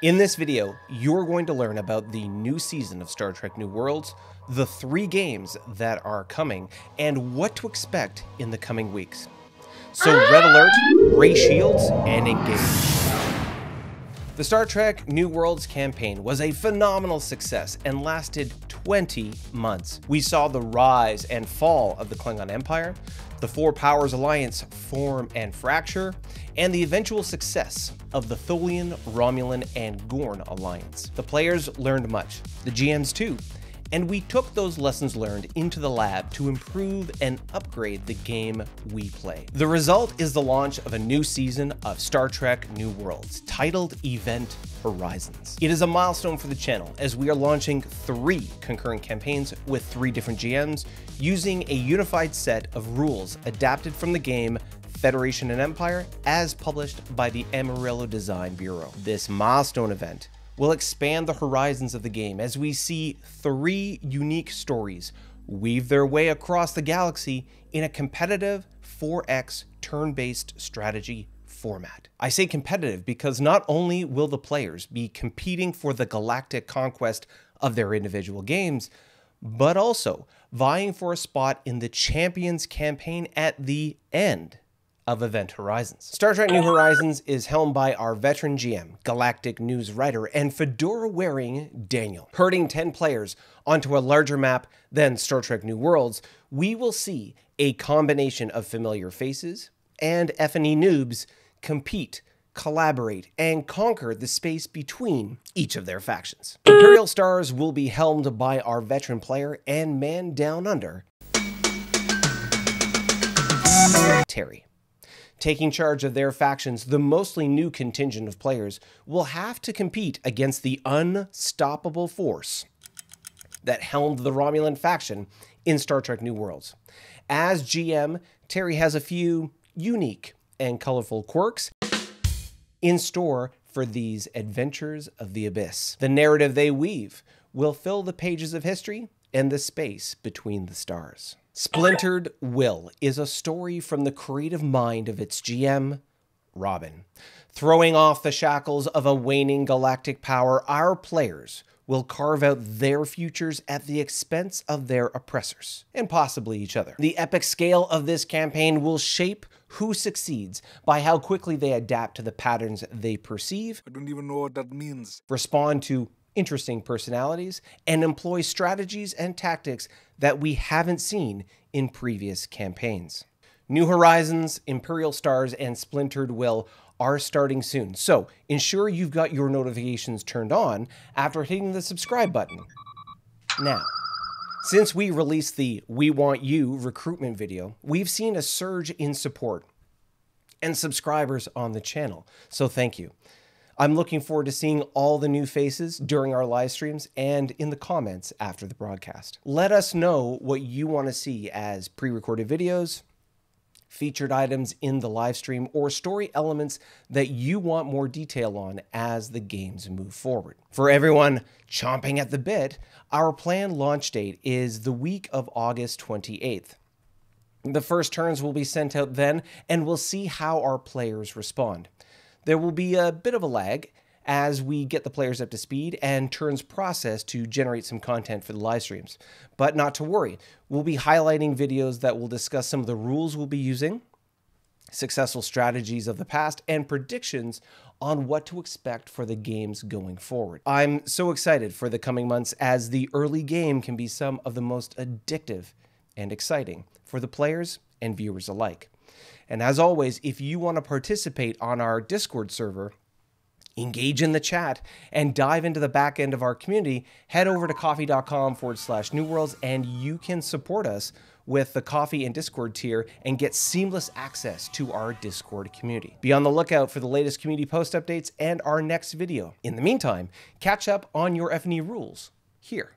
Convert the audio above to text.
In this video, you're going to learn about the new season of Star Trek New Worlds, the 3 games that are coming, and what to expect in the coming weeks. So red alert, ray shields, and engage. The Star Trek New Worlds campaign was a phenomenal success and lasted 20 months. We saw the rise and fall of the Klingon Empire, the Four Powers Alliance form and fracture, and the eventual success of the Tholian, Romulan, and Gorn alliance. The players learned much, the GMs too, and we took those lessons learned into the lab to improve and upgrade the game we play. The result is the launch of a new season of Star Trek New Worlds, titled Event Horizons. It is a milestone for the channel as we are launching 3 concurrent campaigns with 3 different GMs using a unified set of rules adapted from the game Federation and Empire as published by the Amarillo Design Bureau. This milestone event will expand the horizons of the game as we see 3 unique stories weave their way across the galaxy in a competitive 4X turn-based strategy format. I say competitive because not only will the players be competing for the galactic conquest of their individual games, but also vying for a spot in the Champions campaign at the end of Event Horizons. Star Trek New Horizons is helmed by our veteran GM, galactic news writer, and fedora-wearing Daniel. Herding 10 players onto a larger map than Star Trek New Worlds, we will see a combination of familiar faces and F&E noobs compete, collaborate, and conquer the space between each of their factions. Imperial Stars will be helmed by our veteran player and man down under, Terry. Taking charge of their factions, the mostly new contingent of players will have to compete against the unstoppable force that helmed the Romulan faction in Star Trek New Worlds. As GM, Terry has a few unique and colorful quirks in store for these adventures of the abyss. The narrative they weave will fill the pages of history and the space between the stars. Splintered Will is a story from the creative mind of its GM, Robin. Throwing off the shackles of a waning galactic power, our players will carve out their futures at the expense of their oppressors, and possibly each other. The epic scale of this campaign will shape who succeeds by how quickly they adapt to the patterns they perceive. I don't even know what that means. Respond to interesting personalities, and employ strategies and tactics that we haven't seen in previous campaigns. New Horizons, Imperial Stars, and Splintered Will are starting soon, so ensure you've got your notifications turned on after hitting the subscribe button. Now, since we released the We Want You recruitment video, we've seen a surge in support and subscribers on the channel, so thank you. I'm looking forward to seeing all the new faces during our live streams and in the comments after the broadcast. Let us know what you want to see as pre-recorded videos, featured items in the live stream, or story elements that you want more detail on as the games move forward. For everyone chomping at the bit, our planned launch date is the week of August 28th. The first turns will be sent out then, and we'll see how our players respond. There will be a bit of a lag as we get the players up to speed and turns processed to generate some content for the live streams. But not to worry, we'll be highlighting videos that will discuss some of the rules we'll be using, successful strategies of the past, and predictions on what to expect for the games going forward. I'm so excited for the coming months as the early game can be some of the most addictive and exciting for the players and viewers alike. And as always, if you want to participate on our Discord server, engage in the chat, and dive into the back end of our community, head over to coffee.com/newworlds and you can support us with the Coffee and Discord tier and get seamless access to our Discord community. Be on the lookout for the latest community post updates and our next video. In the meantime, catch up on your F&E rules here